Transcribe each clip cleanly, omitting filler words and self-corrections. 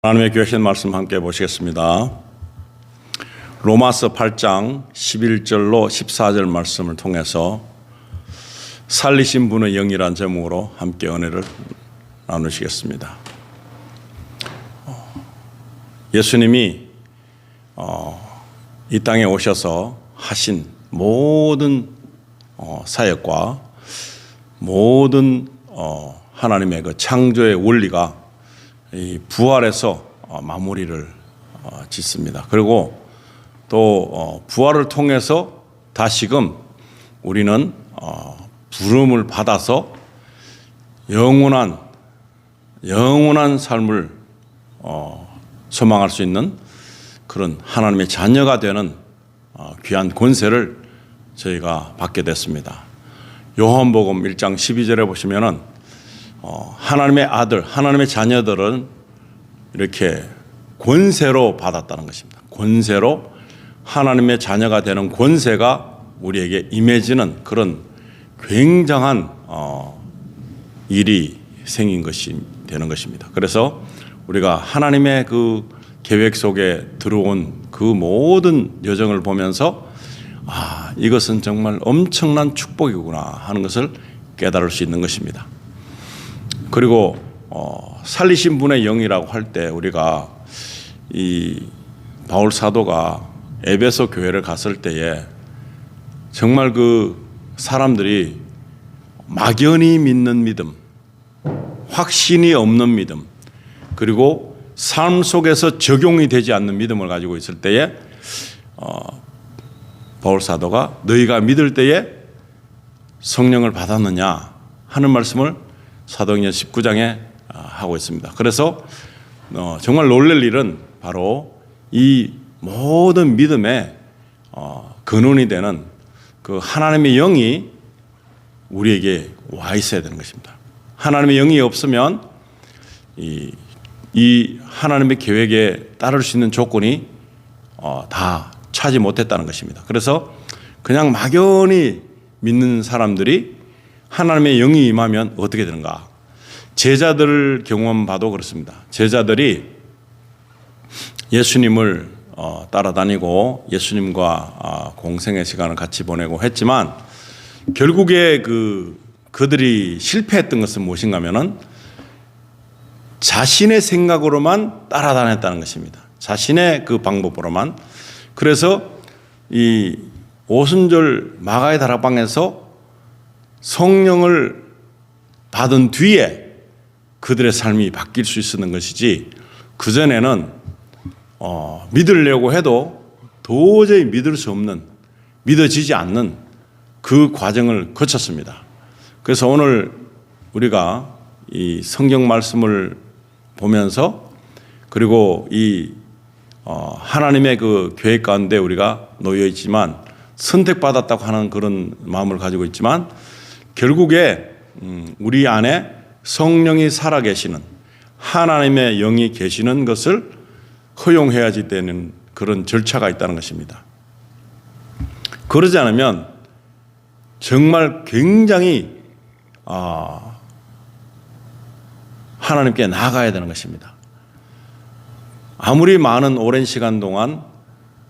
하나님의 귀하신 말씀 함께 보시겠습니다. 로마서 8장 11절로 14절 말씀을 통해서 살리신 분의 영이란 제목으로 함께 은혜를 나누시겠습니다. 예수님이 이 땅에 오셔서 하신 모든 사역과 모든 하나님의 그 창조의 원리가 이 부활에서 마무리를 짓습니다. 그리고 또 부활을 통해서 다시금 우리는 부름을 받아서 영원한 삶을 소망할 수 있는 그런 하나님의 자녀가 되는 귀한 권세를 저희가 받게 됐습니다. 요한복음 1장 12절에 보시면은 하나님의 아들, 하나님의 자녀들은 이렇게 권세로 받았다는 것입니다. 권세로 하나님의 자녀가 되는 권세가 우리에게 임해지는 그런 굉장한 일이 생긴 것이 되는 것입니다. 그래서 우리가 하나님의 그 계획 속에 들어온 그 모든 여정을 보면서 이것은 정말 엄청난 축복이구나 하는 것을 깨달을 수 있는 것입니다. 그리고 살리신 분의 영이라고 할 때 우리가 이 바울 사도가 에베소 교회를 갔을 때에 정말 그 사람들이 막연히 믿는 믿음, 확신이 없는 믿음, 그리고 삶 속에서 적용이 되지 않는 믿음을 가지고 있을 때에 바울 사도가 너희가 믿을 때에 성령을 받았느냐 하는 말씀을 사도행전 19장에 하고 있습니다. 그래서 정말 놀랄 일은 바로 이 모든 믿음의 근원이 되는 그 하나님의 영이 우리에게 와 있어야 되는 것입니다. 하나님의 영이 없으면 이 하나님의 계획에 따를 수 있는 조건이 다 차지 못했다는 것입니다. 그래서 그냥 막연히 믿는 사람들이 하나님의 영이 임하면 어떻게 되는가? 제자들 경험 봐도 그렇습니다. 제자들이 예수님을 따라다니고 예수님과 공생의 시간을 같이 보내고 했지만 결국에 그들이 실패했던 것은 무엇인가 하면은 자신의 생각으로만 따라다녔다는 것입니다. 자신의 그 방법으로만. 그래서 이 오순절 마가의 다락방에서 성령을 받은 뒤에 그들의 삶이 바뀔 수 있었는 것이지 그전에는 믿으려고 해도 도저히 믿을 수 없는, 믿어지지 않는 그 과정을 거쳤습니다. 그래서 오늘 우리가 이 성경 말씀을 보면서 그리고 이 하나님의 그 계획 가운데 우리가 놓여 있지만 선택받았다고 하는 그런 마음을 가지고 있지만 결국에 우리 안에 성령이 살아계시는 하나님의 영이 계시는 것을 허용해야지 되는 그런 절차가 있다는 것입니다. 그러지 않으면 정말 굉장히 하나님께 나아가야 되는 것입니다. 아무리 많은 오랜 시간 동안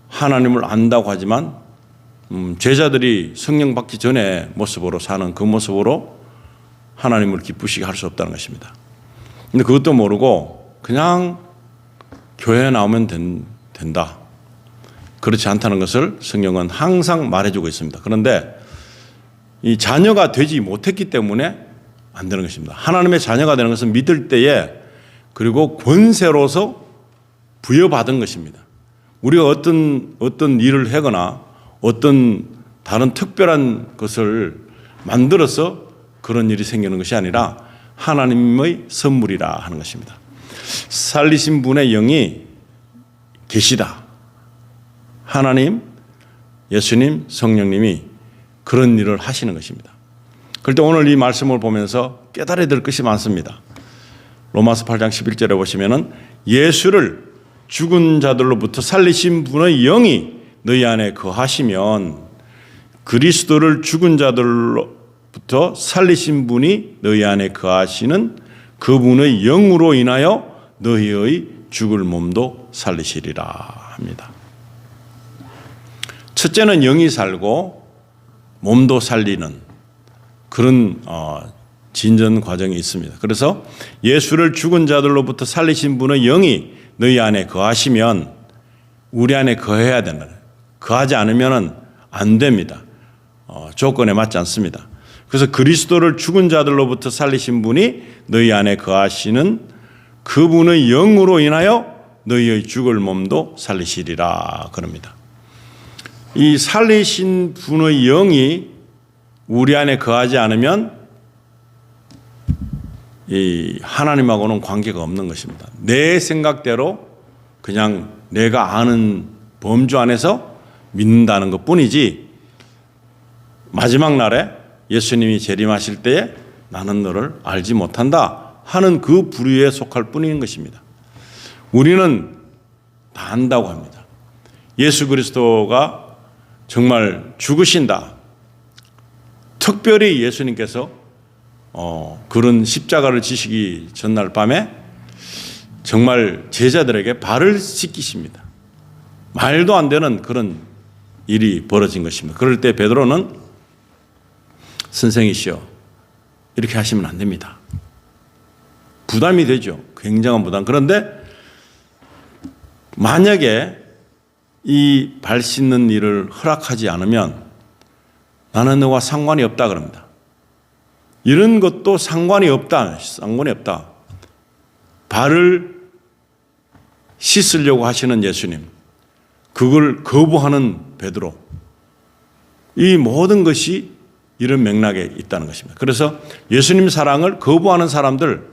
하나님을 안다고 하지만 제자들이 성령 받기 전에 모습으로 사는 그 모습으로 하나님을 기쁘시게 할 수 없다는 것입니다. 근데 그것도 모르고 그냥 교회에 나오면 된다. 그렇지 않다는 것을 성경은 항상 말해주고 있습니다. 그런데 이 자녀가 되지 못했기 때문에 안 되는 것입니다. 하나님의 자녀가 되는 것은 믿을 때에 그리고 권세로서 부여받은 것입니다. 우리가 어떤 일을 하거나 어떤 다른 특별한 것을 만들어서 그런 일이 생기는 것이 아니라 하나님의 선물이라 하는 것입니다. 살리신 분의 영이 계시다. 하나님, 예수님, 성령님이 그런 일을 하시는 것입니다. 그런데 오늘 이 말씀을 보면서 깨달아야 될 것이 많습니다. 로마서 8장 11절에 보시면은 예수를 죽은 자들로부터 살리신 분의 영이 너희 안에 거하시면 그리스도를 죽은 자들로부터 살리신 분이 너희 안에 거하시는 그분의 영으로 인하여 너희의 죽을 몸도 살리시리라 합니다. 첫째는 영이 살고 몸도 살리는 그런 진전 과정이 있습니다. 그래서 예수를 죽은 자들로부터 살리신 분의 영이 너희 안에 거하시면 우리 안에 거해야 된다. 거하지 않으면 안 됩니다. 조건에 맞지 않습니다. 그래서 그리스도를 죽은 자들로부터 살리신 분이 너희 안에 거하시는 그분의 영으로 인하여 너희의 죽을 몸도 살리시리라 그럽니다. 이 살리신 분의 영이 우리 안에 거하지 않으면 이 하나님하고는 관계가 없는 것입니다. 내 생각대로 그냥 내가 아는 범주 안에서 믿는다는 것뿐이지 마지막 날에 예수님이 재림하실 때에 나는 너를 알지 못한다 하는 그 부류에 속할 뿐인 것입니다. 우리는 다 안다고 합니다. 예수 그리스도가 정말 죽으신다. 특별히 예수님께서 그런 십자가를 지시기 전날 밤에 정말 제자들에게 발을 씻기십니다. 말도 안 되는 그런 일이 벌어진 것입니다. 그럴 때 베드로는 선생이시여 이렇게 하시면 안 됩니다. 부담이 되죠. 굉장한 부담. 그런데 만약에 이 발 씻는 일을 허락하지 않으면 나는 너와 상관이 없다 그럽니다. 이런 것도 상관이 없다. 발을 씻으려고 하시는 예수님, 그걸 거부하는 베드로, 이 모든 것이 이런 맥락에 있다는 것입니다. 그래서 예수님 사랑을 거부하는 사람들,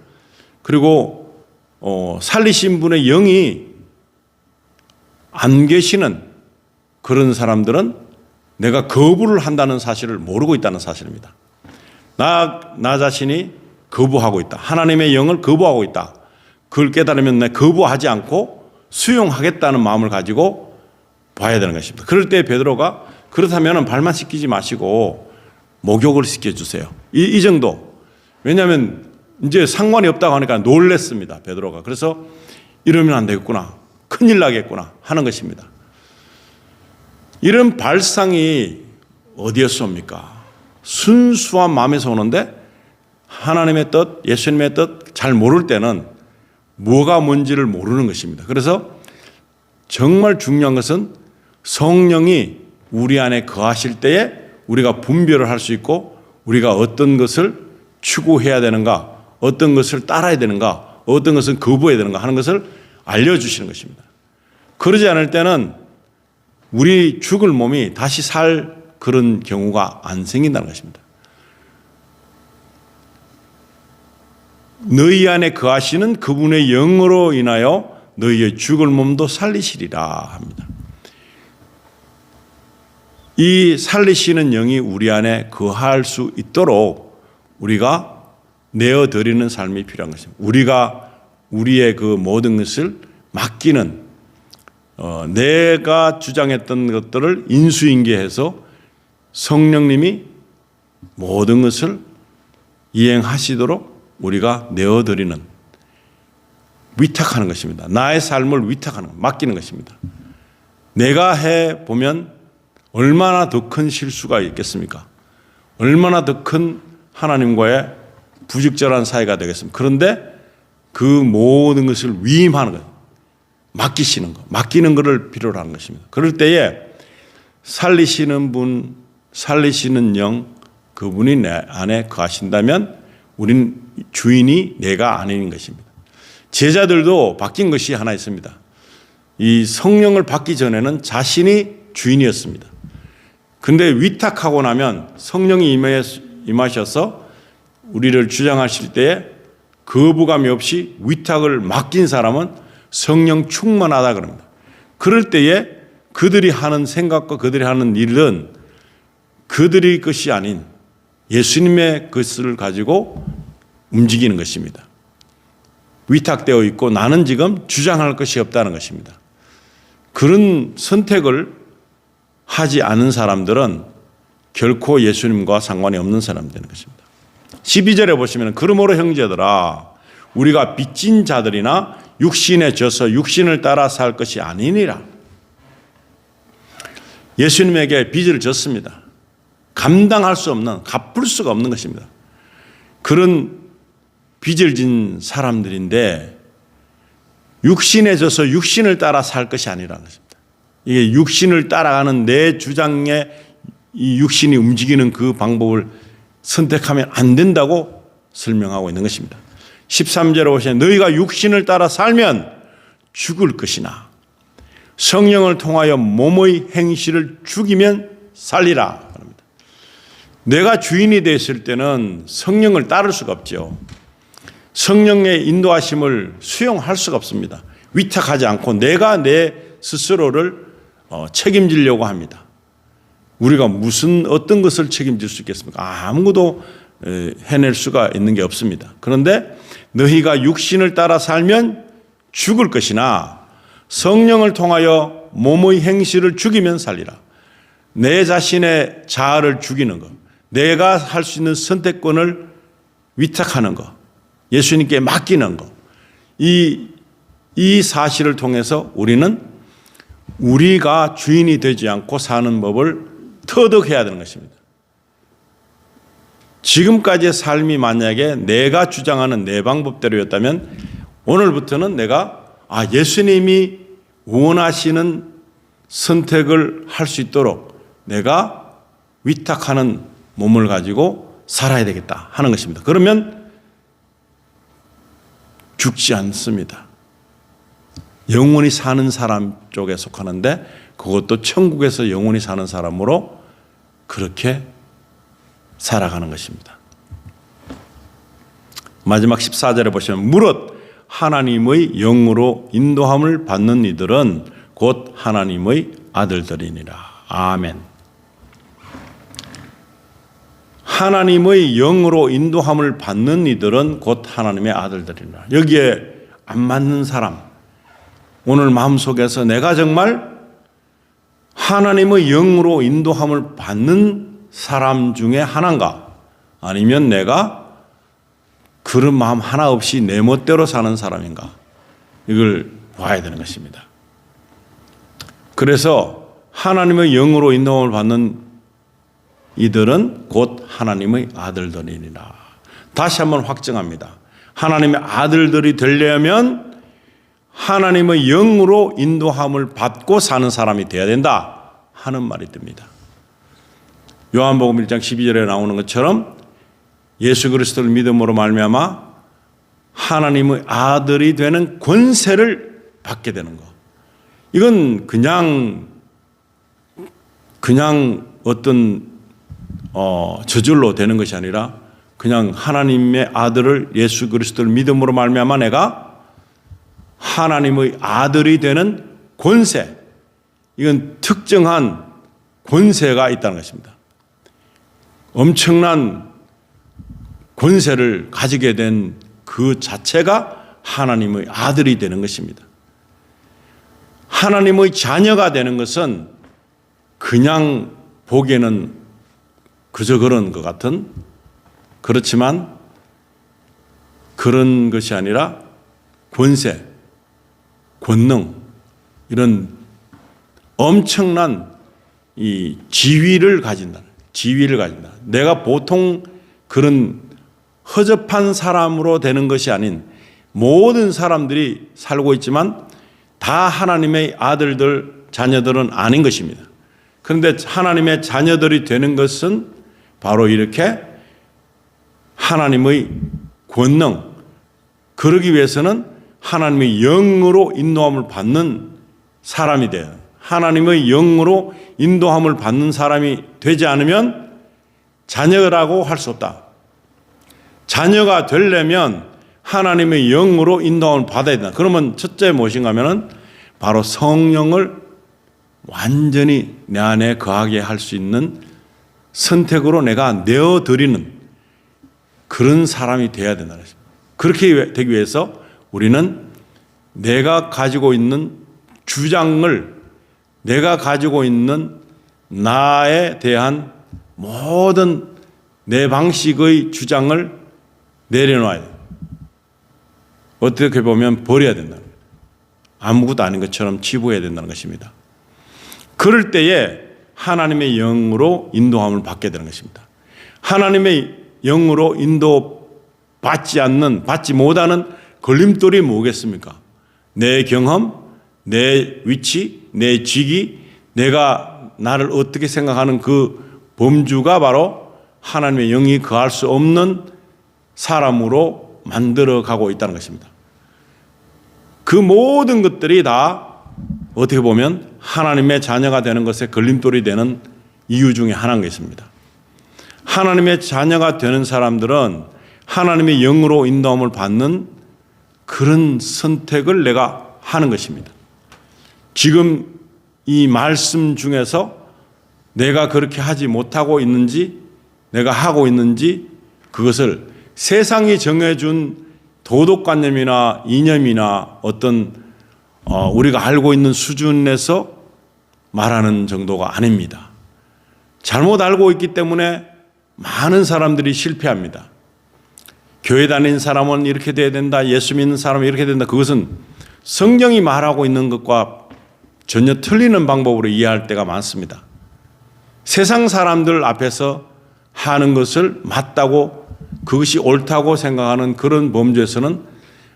그리고 살리신 분의 영이 안 계시는 그런 사람들은 내가 거부를 한다는 사실을 모르고 있다는 사실입니다. 나 자신이 거부하고 있다. 하나님의 영을 거부하고 있다. 그걸 깨달으면 내 거부하지 않고 수용하겠다는 마음을 가지고 봐야 되는 것입니다. 그럴 때 베드로가 그렇다면 발만 씻기지 마시고 목욕을 시켜주세요. 이 정도. 왜냐하면 이제 상관이 없다고 하니까 놀랬습니다. 베드로가. 그래서 이러면 안 되겠구나. 큰일 나겠구나 하는 것입니다. 이런 발상이 어디에서 옵니까? 순수한 마음에서 오는데 하나님의 뜻, 예수님의 뜻 잘 모를 때는 뭐가 뭔지를 모르는 것입니다. 그래서 정말 중요한 것은 성령이 우리 안에 거하실 때에 우리가 분별을 할 수 있고 우리가 어떤 것을 추구해야 되는가, 어떤 것을 따라야 되는가, 어떤 것은 거부해야 되는가 하는 것을 알려주시는 것입니다. 그러지 않을 때는 우리 죽을 몸이 다시 살 그런 경우가 안 생긴다는 것입니다. 너희 안에 거하시는 그분의 영으로 인하여 너희의 죽을 몸도 살리시리라 합니다. 이 살리시는 영이 우리 안에 거할 수 있도록 우리가 내어드리는 삶이 필요한 것입니다. 우리가 우리의 그 모든 것을 맡기는, 내가 주장했던 것들을 인수인계해서 성령님이 모든 것을 이행하시도록 우리가 내어드리는, 위탁하는 것입니다. 나의 삶을 위탁하는, 맡기는 것입니다. 내가 해보면 얼마나 더 큰 실수가 있겠습니까? 얼마나 더 큰 하나님과의 부적절한 사이가 되겠습니까? 그런데 그 모든 것을 위임하는 것, 맡기시는 것, 맡기는 것을 필요로 하는 것입니다. 그럴 때에 살리시는 분, 살리시는 영, 그분이 내 안에 거하신다면 우린 주인이 내가 아닌 것입니다. 제자들도 바뀐 것이 하나 있습니다. 이 성령을 받기 전에는 자신이 주인이었습니다. 근데 위탁하고 나면 성령이 임하셔서 우리를 주장하실 때에 거부감이 없이 위탁을 맡긴 사람은 성령 충만하다 그럽니다. 그럴 때에 그들이 하는 생각과 그들이 하는 일은 그들의 것이 아닌 예수님의 것을 가지고 움직이는 것입니다. 위탁되어 있고 나는 지금 주장할 것이 없다는 것입니다. 그런 선택을 하지 않은 사람들은 결코 예수님과 상관이 없는 사람이 되는 것입니다. 12절에 보시면 그러므로 형제들아 우리가 빚진 자들이나 육신에 져서 육신을 따라 살 것이 아니니라. 예수님에게 빚을 졌습니다. 감당할 수 없는, 갚을 수가 없는 것입니다. 그런 빚을 진 사람들인데 육신에 져서 육신을 따라 살 것이 아니라는 것입니다. 이게 육신을 따라가는 내 주장에 이 육신이 움직이는 그 방법을 선택하면 안 된다고 설명하고 있는 것입니다. 13절에 보시면 너희가 육신을 따라 살면 죽을 것이나 성령을 통하여 몸의 행실을 죽이면 살리라. 내가 주인이 됐을 때는 성령을 따를 수가 없죠. 성령의 인도하심을 수용할 수가 없습니다. 위탁하지 않고 내가 내 스스로를 책임지려고 합니다. 우리가 어떤 것을 책임질 수 있겠습니까? 아무것도 해낼 수가 있는 게 없습니다. 그런데 너희가 육신을 따라 살면 죽을 것이나 성령을 통하여 몸의 행실을 죽이면 살리라. 내 자신의 자아를 죽이는 것, 내가 할 수 있는 선택권을 위탁하는 것, 예수님께 맡기는 것, 이 사실을 통해서 우리는 우리가 주인이 되지 않고 사는 법을 터득해야 되는 것입니다. 지금까지의 삶이 만약에 내가 주장하는 내 방법대로였다면 오늘부터는 내가 예수님이 원하시는 선택을 할 수 있도록 내가 위탁하는 몸을 가지고 살아야 되겠다 하는 것입니다. 그러면 죽지 않습니다. 영원히 사는 사람 쪽에 속하는데 그것도 천국에서 영원히 사는 사람으로 그렇게 살아가는 것입니다. 마지막 14절에 보시면 무릇 하나님의 영으로 인도함을 받는 이들은 곧 하나님의 아들들이니라. 아멘. 하나님의 영으로 인도함을 받는 이들은 곧 하나님의 아들들이니라. 여기에 안 맞는 사람, 오늘 마음속에서 내가 정말 하나님의 영으로 인도함을 받는 사람 중에 하나인가? 아니면 내가 그런 마음 하나 없이 내 멋대로 사는 사람인가? 이걸 봐야 되는 것입니다. 그래서 하나님의 영으로 인도함을 받는 이들은 곧 하나님의 아들들이니라. 다시 한번 확정합니다. 하나님의 아들들이 되려면 하나님의 영으로 인도함을 받고 사는 사람이 되어야 된다 하는 말이 듭니다. 요한복음 1장 12절에 나오는 것처럼 예수 그리스도를 믿음으로 말미암아 하나님의 아들이 되는 권세를 받게 되는 것. 이건 그냥 어떤 저절로 되는 것이 아니라 그냥 하나님의 아들을 예수 그리스도를 믿음으로 말미암아 내가 하나님의 아들이 되는 권세, 이건 특정한 권세가 있다는 것입니다. 엄청난 권세를 가지게 된 그 자체가 하나님의 아들이 되는 것입니다. 하나님의 자녀가 되는 것은 그냥 보기에는 그저 그런 것 같은, 그렇지만 그런 것이 아니라 권세, 권능, 이런 엄청난 이 지위를 가진다. 내가 보통 그런 허접한 사람으로 되는 것이 아닌, 모든 사람들이 살고 있지만 다 하나님의 아들들, 자녀들은 아닌 것입니다. 그런데 하나님의 자녀들이 되는 것은 바로 이렇게 하나님의 권능, 그러기 위해서는 하나님의 영으로 인도함을 받는 사람이 돼요. 하나님의 영으로 인도함을 받는 사람이 되지 않으면 자녀라고 할 수 없다. 자녀가 되려면 하나님의 영으로 인도함을 받아야 된다. 그러면 첫째 무엇인가 하면은 바로 성령을 완전히 내 안에 거하게 할 수 있는 선택으로 내가 내어드리는 그런 사람이 되어야 된다는 것입니다. 그렇게 되기 위해서 우리는 내가 가지고 있는 주장을, 내가 가지고 있는 나에 대한 모든 내 방식의 주장을 내려놔야 돼요. 어떻게 보면 버려야 된다는 거예요. 아무것도 아닌 것처럼 치부해야 된다는 것입니다. 그럴 때에 하나님의 영으로 인도함을 받게 되는 것입니다. 하나님의 영으로 받지 못하는 걸림돌이 뭐겠습니까? 내 경험, 내 위치, 내 직위, 내가 나를 어떻게 생각하는 그 범주가 바로 하나님의 영이 거할 수 없는 사람으로 만들어가고 있다는 것입니다. 그 모든 것들이 다 어떻게 보면 하나님의 자녀가 되는 것에 걸림돌이 되는 이유 중에 하나인 것입니다. 하나님의 자녀가 되는 사람들은 하나님의 영으로 인도함을 받는 그런 선택을 내가 하는 것입니다. 지금 이 말씀 중에서 내가 그렇게 하지 못하고 있는지, 내가 하고 있는지, 그것을 세상이 정해준 도덕관념이나 이념이나 어떤 우리가 알고 있는 수준에서 말하는 정도가 아닙니다. 잘못 알고 있기 때문에 많은 사람들이 실패합니다. 교회 다니는 사람은 이렇게 돼야 된다, 예수 믿는 사람은 이렇게 된다. 그것은 성경이 말하고 있는 것과 전혀 틀리는 방법으로 이해할 때가 많습니다. 세상 사람들 앞에서 하는 것을 맞다고, 그것이 옳다고 생각하는 그런 범주에서는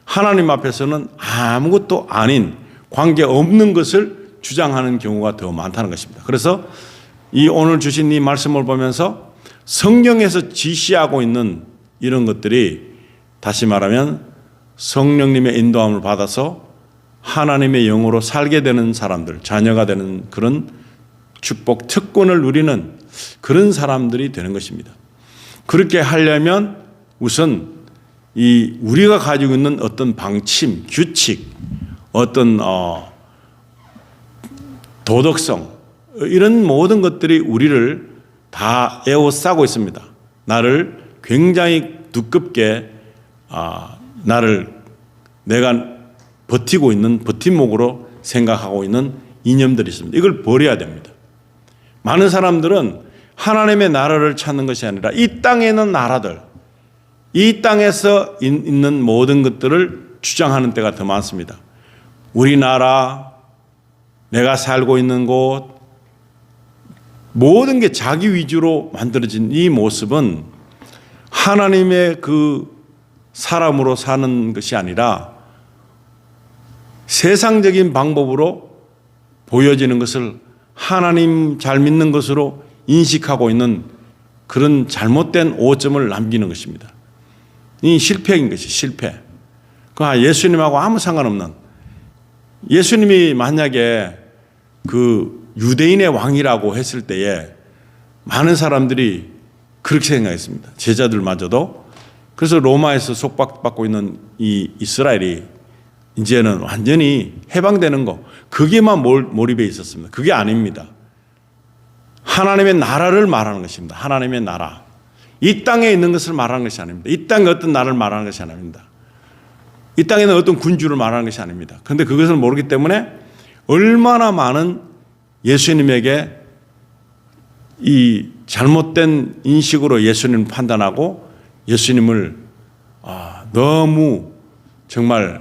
하나님 앞에서는 아무것도 아닌, 관계없는 것을 주장하는 경우가 더 많다는 것입니다. 그래서 이 오늘 주신 이 말씀을 보면서 성경에서 지시하고 있는 이런 것들이 다시 말하면 성령님의 인도함을 받아서 하나님의 영으로 살게 되는 사람들, 자녀가 되는 그런 축복, 특권을 누리는 그런 사람들이 되는 것입니다. 그렇게 하려면 우선 이 우리가 가지고 있는 어떤 방침, 규칙, 어떤 도덕성, 이런 모든 것들이 우리를 다 에워싸고 있습니다. 나를 굉장히 두껍게 내가 버티고 있는 버팀목으로 생각하고 있는 이념들이 있습니다. 이걸 버려야 됩니다. 많은 사람들은 하나님의 나라를 찾는 것이 아니라 이 땅에 있는 나라들, 이 땅에서 있는 모든 것들을 주장하는 때가 더 많습니다. 우리나라, 내가 살고 있는 곳, 모든 게 자기 위주로 만들어진 이 모습은 하나님의 그 사람으로 사는 것이 아니라 세상적인 방법으로 보여지는 것을 하나님 잘 믿는 것으로 인식하고 있는 그런 잘못된 오점을 남기는 것입니다. 이 실패인 것이 실패. 예수님하고 아무 상관없는, 예수님이 만약에 그 유대인의 왕이라고 했을 때에 많은 사람들이 그렇게 생각했습니다. 제자들마저도. 그래서 로마에서 속박받고 있는 이 이스라엘이 이제는 완전히 해방되는 거, 그게만 몰입해 있었습니다. 그게 아닙니다. 하나님의 나라를 말하는 것입니다. 하나님의 나라. 이 땅에 있는 것을 말하는 것이 아닙니다. 이 땅에 어떤 나라를 말하는 것이 아닙니다. 이 땅에 있는 어떤 군주를 말하는 것이 아닙니다. 그런데 그것을 모르기 때문에 얼마나 많은 예수님에게 이 잘못된 인식으로 예수님을 판단하고 예수님을 너무 정말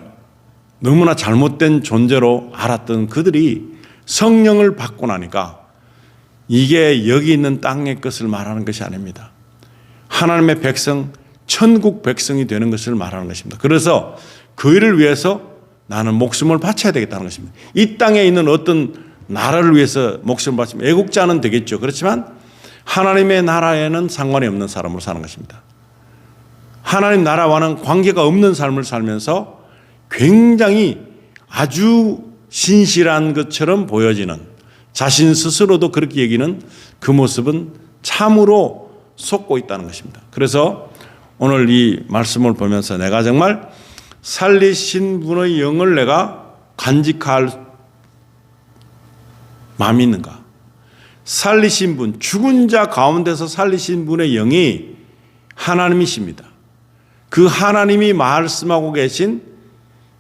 너무나 잘못된 존재로 알았던 그들이 성령을 받고 나니까 이게 여기 있는 땅의 것을 말하는 것이 아닙니다. 하나님의 백성, 천국 백성이 되는 것을 말하는 것입니다. 그래서 그 일을 위해서 나는 목숨을 바쳐야 되겠다는 것입니다. 이 땅에 있는 어떤 나라를 위해서 목숨을 바치면 애국자는 되겠죠. 그렇지만 하나님의 나라에는 상관이 없는 사람으로 사는 것입니다. 하나님 나라와는 관계가 없는 삶을 살면서 굉장히 아주 신실한 것처럼 보여지는, 자신 스스로도 그렇게 여기는 그 모습은 참으로 속고 있다는 것입니다. 그래서 오늘 이 말씀을 보면서 내가 정말 살리신 분의 영을 내가 간직할 마음이 있는가? 살리신 분, 죽은 자 가운데서 살리신 분의 영이 하나님이십니다. 그 하나님이 말씀하고 계신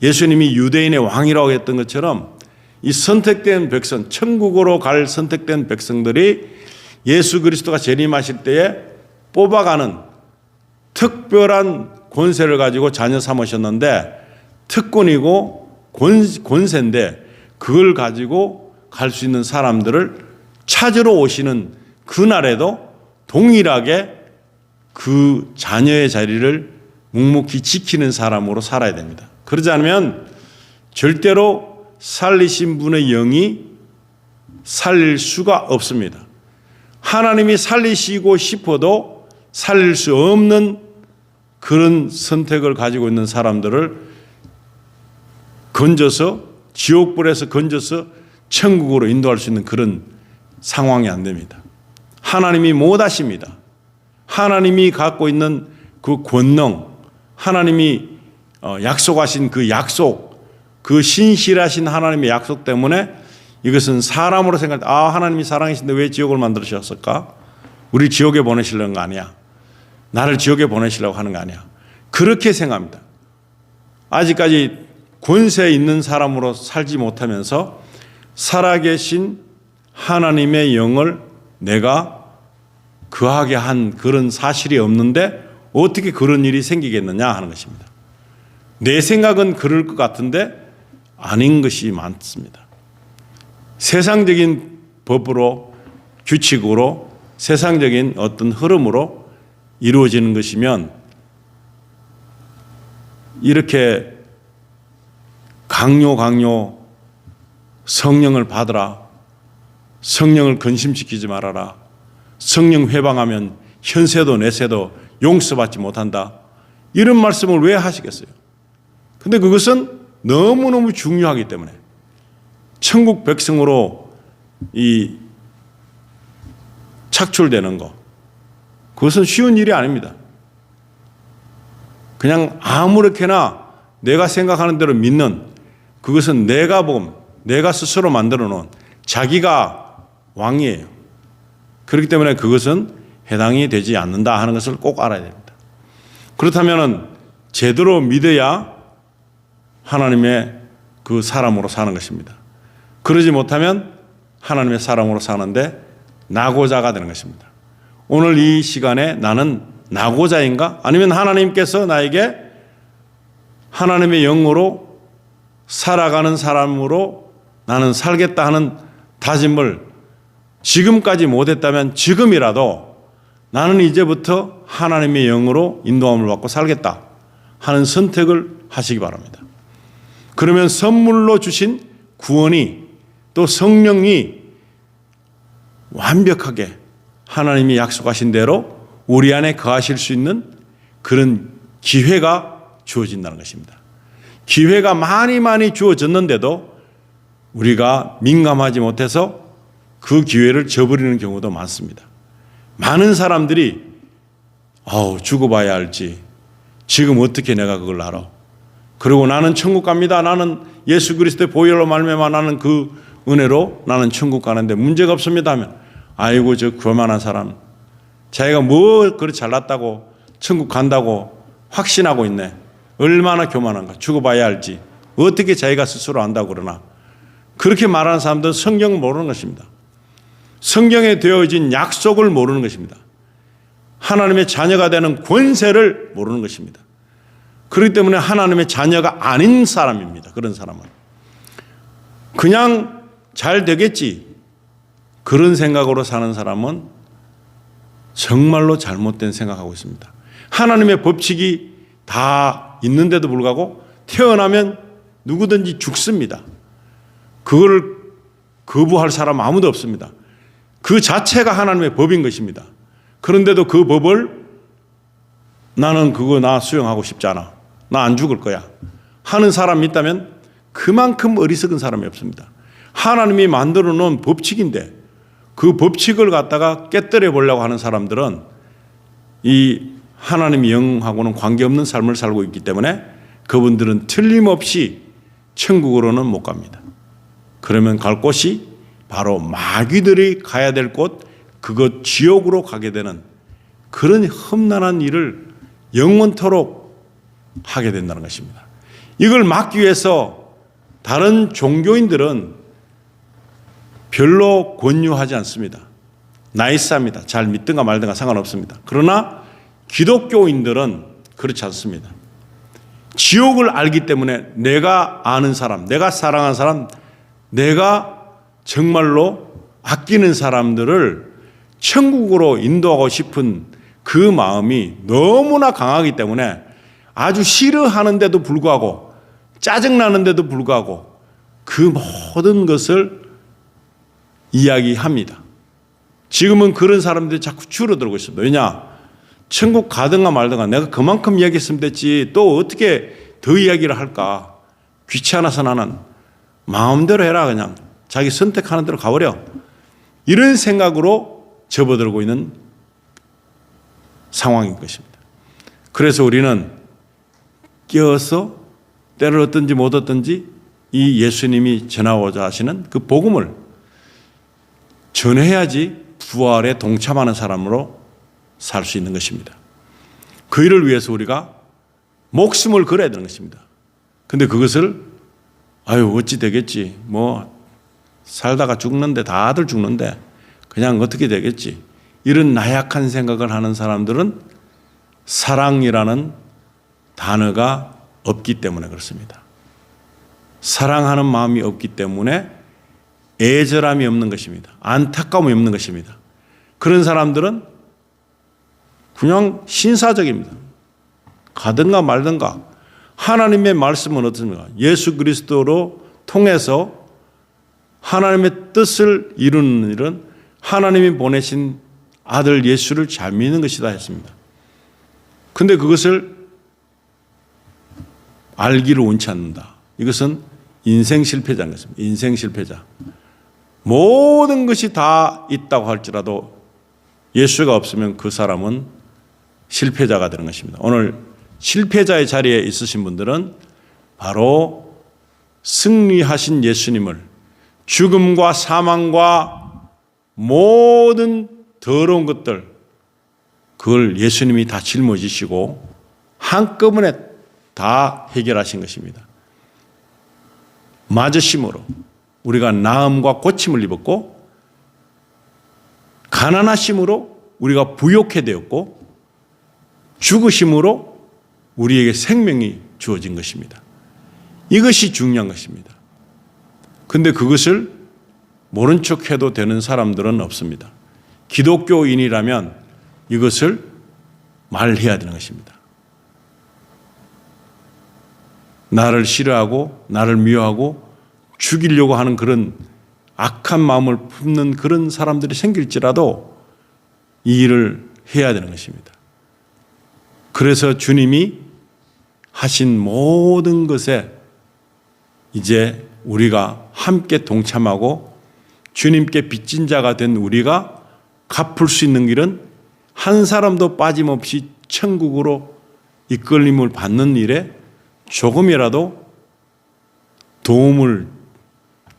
예수님이 유대인의 왕이라고 했던 것처럼 이 선택된 백성, 천국으로 갈 선택된 백성들이 예수 그리스도가 재림하실 때에 뽑아가는 특별한 권세를 가지고 자녀 삼으셨는데 특권이고 권세인데 그걸 가지고 갈 수 있는 사람들을 찾으러 오시는 그날에도 동일하게 그 자녀의 자리를 묵묵히 지키는 사람으로 살아야 됩니다. 그러지 않으면 절대로 살리신 분의 영이 살릴 수가 없습니다. 하나님이 살리시고 싶어도 살릴 수 없는 그런 선택을 가지고 있는 사람들을 건져서 지옥불에서 건져서 천국으로 인도할 수 있는 그런 상황이 안 됩니다. 하나님이 못하십니다. 하나님이 갖고 있는 그 권능, 하나님이 약속하신 그 약속, 그 신실하신 하나님의 약속 때문에 이것은 사람으로 생각할 때 하나님이 사랑이신데 왜 지옥을 만드셨을까? 우리 지옥에 보내시려는 거 아니야. 나를 지옥에 보내시려고 하는 거 아니야. 그렇게 생각합니다. 아직까지 권세 있는 사람으로 살지 못하면서 살아계신 하나님의 영을 내가 거하게 한 그런 사실이 없는데 어떻게 그런 일이 생기겠느냐 하는 것입니다. 내 생각은 그럴 것 같은데 아닌 것이 많습니다. 세상적인 법으로, 규칙으로, 세상적인 어떤 흐름으로 이루어지는 것이면 이렇게 강요 성령을 받으라, 성령을 근심시키지 말아라, 성령 회방하면 현세도 내세도 용서받지 못한다, 이런 말씀을 왜 하시겠어요? 근데 그것은 너무너무 중요하기 때문에 천국 백성으로 이 착출되는 것, 그것은 쉬운 일이 아닙니다. 그냥 아무렇게나 내가 생각하는 대로 믿는, 그것은 내가 스스로 만들어 놓은 자기가 왕이에요. 그렇기 때문에 그것은 해당이 되지 않는다 하는 것을 꼭 알아야 됩니다. 그렇다면 제대로 믿어야 하나님의 그 사람으로 사는 것입니다. 그러지 못하면 하나님의 사람으로 사는데 낙오자가 되는 것입니다. 오늘 이 시간에 나는 낙오자인가? 아니면 하나님께서 나에게 하나님의 영으로 살아가는 사람으로 나는 살겠다 하는 다짐을 지금까지 못했다면 지금이라도 나는 이제부터 하나님의 영으로 인도함을 받고 살겠다 하는 선택을 하시기 바랍니다. 그러면 선물로 주신 구원이 또 성령이 완벽하게 하나님이 약속하신 대로 우리 안에 거하실 수 있는 그런 기회가 주어진다는 것입니다. 기회가 많이 주어졌는데도 우리가 민감하지 못해서 그 기회를 저버리는 경우도 많습니다. 많은 사람들이 죽어봐야 알지, 지금 어떻게 내가 그걸 알아, 그리고 나는 천국 갑니다, 나는 예수 그리스도의 보혈로 말미암아 나는 그 은혜로 나는 천국 가는데 문제가 없습니다 하면 아이고 저 교만한 사람, 자기가 뭘 그렇게 잘났다고 천국 간다고 확신하고 있네. 얼마나 교만한가. 죽어봐야 알지. 어떻게 자기가 스스로 안다고 그러나. 그렇게 말하는 사람들은 성경을 모르는 것입니다. 성경에 되어진 약속을 모르는 것입니다. 하나님의 자녀가 되는 권세를 모르는 것입니다. 그렇기 때문에 하나님의 자녀가 아닌 사람입니다. 그런 사람은 그냥 잘 되겠지, 그런 생각으로 사는 사람은 정말로 잘못된 생각하고 있습니다. 하나님의 법칙이 다 있는데도 불구하고 태어나면 누구든지 죽습니다. 그걸 거부할 사람 아무도 없습니다. 그 자체가 하나님의 법인 것입니다. 그런데도 그 법을 나는 그거 나 수용하고 싶지 않아, 나 안 죽을 거야 하는 사람이 있다면 그만큼 어리석은 사람이 없습니다. 하나님이 만들어 놓은 법칙인데 그 법칙을 갖다가 깨뜨려 보려고 하는 사람들은 이 하나님의 영하고는 관계없는 삶을 살고 있기 때문에 그분들은 틀림없이 천국으로는 못 갑니다. 그러면 갈 곳이 바로 마귀들이 가야 될 곳, 그것 지옥으로 가게 되는 그런 험난한 일을 영원토록 하게 된다는 것입니다. 이걸 막기 위해서 다른 종교인들은 별로 권유하지 않습니다. 나이스합니다. 잘 믿든가 말든가 상관없습니다. 그러나 기독교인들은 그렇지 않습니다. 지옥을 알기 때문에 내가 아는 사람, 내가 사랑하는 사람, 내가 정말로 아끼는 사람들을 천국으로 인도하고 싶은 그 마음이 너무나 강하기 때문에 아주 싫어하는데도 불구하고 짜증나는데도 불구하고 그 모든 것을 이야기합니다. 지금은 그런 사람들이 자꾸 줄어들고 있습니다. 왜냐? 천국 가든가 말든가 내가 그만큼 이야기했으면 됐지 또 어떻게 더 이야기를 할까? 귀찮아서 나는 마음대로 해라 그냥 자기 선택하는 대로 가버려. 이런 생각으로 접어들고 있는 상황인 것입니다. 그래서 우리는 깨어서 때를 얻든지 못 얻든지 이 예수님이 전하고자 하시는 그 복음을 전해야지 부활에 동참하는 사람으로 살 수 있는 것입니다. 그 일을 위해서 우리가 목숨을 걸어야 되는 것입니다. 근데 그것을 어찌 되겠지 뭐 살다가 죽는데 다들 죽는데 그냥 어떻게 되겠지 이런 나약한 생각을 하는 사람들은 사랑이라는 단어가 없기 때문에 그렇습니다. 사랑하는 마음이 없기 때문에 애절함이 없는 것입니다. 안타까움이 없는 것입니다. 그런 사람들은 그냥 신사적입니다. 가든가 말든가. 하나님의 말씀은 어떻습니까? 예수 그리스도로 통해서 하나님의 뜻을 이루는 일은 하나님이 보내신 아들 예수를 잘 믿는 것이다 했습니다. 그런데 그것을 알기를 원치 않는다. 이것은 인생 실패자인 것입니다. 인생 실패자. 모든 것이 다 있다고 할지라도 예수가 없으면 그 사람은 실패자가 되는 것입니다. 오늘 실패자의 자리에 있으신 분들은 바로 승리하신 예수님을 죽음과 사망과 모든 더러운 것들 그걸 예수님이 다 짊어지시고 한꺼번에 다 해결하신 것입니다. 맞으심으로 우리가 나음과 고침을 입었고 가난하심으로 우리가 부욕해 되었고 죽으심으로 우리에게 생명이 주어진 것입니다. 이것이 중요한 것입니다. 그런데 그것을 모른 척해도 되는 사람들은 없습니다. 기독교인이라면 이것을 말해야 되는 것입니다. 나를 싫어하고 나를 미워하고 죽이려고 하는 그런 악한 마음을 품는 그런 사람들이 생길지라도 이 일을 해야 되는 것입니다. 그래서 주님이 하신 모든 것에 이제 우리가 함께 동참하고 주님께 빚진 자가 된 우리가 갚을 수 있는 길은 한 사람도 빠짐없이 천국으로 이끌림을 받는 일에 조금이라도 도움을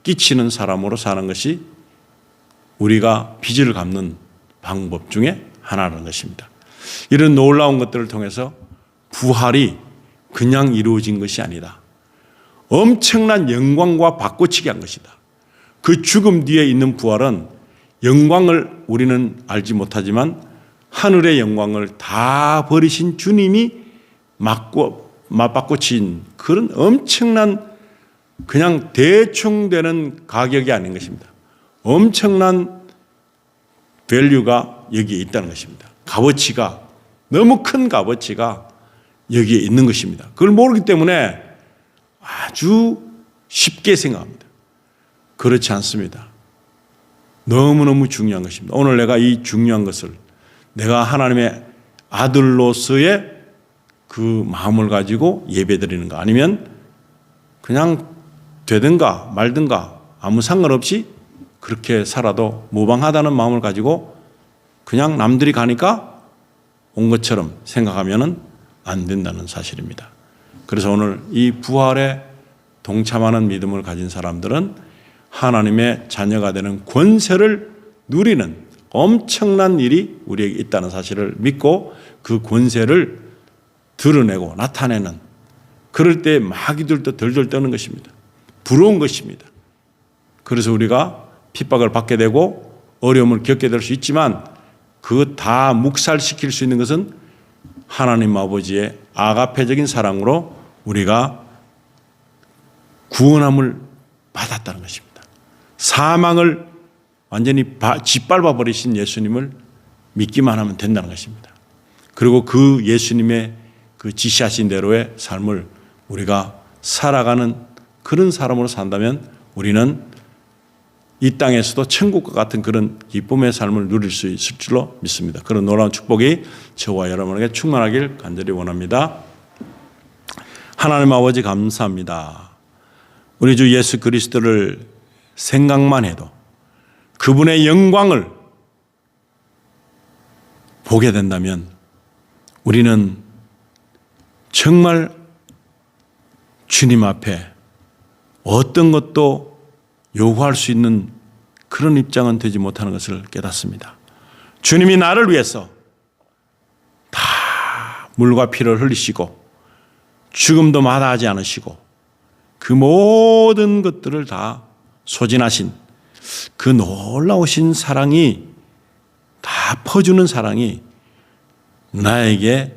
끼치는 사람으로 사는 것이 우리가 빚을 갚는 방법 중에 하나라는 것입니다. 이런 놀라운 것들을 통해서 부활이 그냥 이루어진 것이 아니다. 엄청난 영광과 바꿔치기 한 것이다. 그 죽음 뒤에 있는 부활은 영광을 우리는 알지 못하지만 하늘의 영광을 다 버리신 주님이 맞바꿔친 그런 엄청난 그냥 대충 되는 가격이 아닌 것입니다. 엄청난 밸류가 여기에 있다는 것입니다. 값어치가 너무 큰 값어치가 여기에 있는 것입니다. 그걸 모르기 때문에 아주 쉽게 생각합니다. 그렇지 않습니다. 너무너무 중요한 것입니다. 오늘 내가 이 중요한 것을 내가 하나님의 아들로서의 그 마음을 가지고 예배드리는가 아니면 그냥 되든가 말든가 아무 상관없이 그렇게 살아도 무방하다는 마음을 가지고 그냥 남들이 가니까 온 것처럼 생각하면 안 된다는 사실입니다. 그래서 오늘 이 부활에 동참하는 믿음을 가진 사람들은 하나님의 자녀가 되는 권세를 누리는 엄청난 일이 우리에게 있다는 사실을 믿고 그 권세를 드러내고 나타내는 그럴 때 마귀들도 덜덜 떠는 것입니다. 부러운 것입니다. 그래서 우리가 핍박을 받게 되고 어려움을 겪게 될 수 있지만 그것 다 묵살시킬 수 있는 것은 하나님 아버지의 아가페적인 사랑으로 우리가 구원함을 받았다는 것입니다. 사망을 완전히 짓밟아 버리신 예수님을 믿기만 하면 된다는 것입니다. 그리고 그 예수님의 그 지시하신 대로의 삶을 우리가 살아가는 그런 사람으로 산다면 우리는 이 땅에서도 천국과 같은 그런 기쁨의 삶을 누릴 수 있을 줄로 믿습니다. 그런 놀라운 축복이 저와 여러분에게 충만하길 간절히 원합니다. 하나님 아버지 감사합니다. 우리 주 예수 그리스도를 생각만 해도 그분의 영광을 보게 된다면 우리는 정말 주님 앞에 어떤 것도 요구할 수 있는 그런 입장은 되지 못하는 것을 깨닫습니다. 주님이 나를 위해서 다 물과 피를 흘리시고 죽음도 마다하지 않으시고 그 모든 것들을 다 소진하신 그 놀라우신 사랑이 다 퍼주는 사랑이 나에게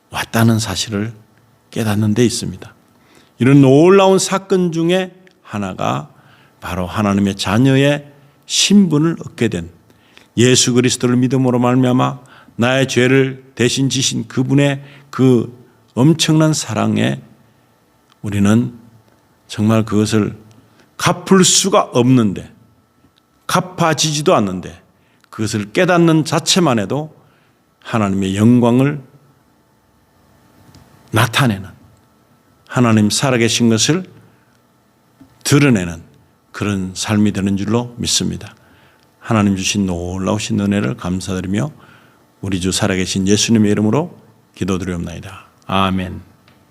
왔다는 사실을 깨닫는 데 있습니다. 이런 놀라운 사건 중에 하나가 바로 하나님의 자녀의 신분을 얻게 된 예수 그리스도를 믿음으로 말미암아 나의 죄를 대신 지신 그분의 그 엄청난 사랑에 우리는 정말 그것을 갚을 수가 없는데 갚아지지도 않는데 그것을 깨닫는 자체만 해도 하나님의 영광을 나타내는 하나님 살아계신 것을 드러내는 그런 삶이 되는 줄로 믿습니다. 하나님 주신 놀라우신 은혜를 감사드리며 우리 주 살아계신 예수님의 이름으로 기도드리옵나이다. 아멘.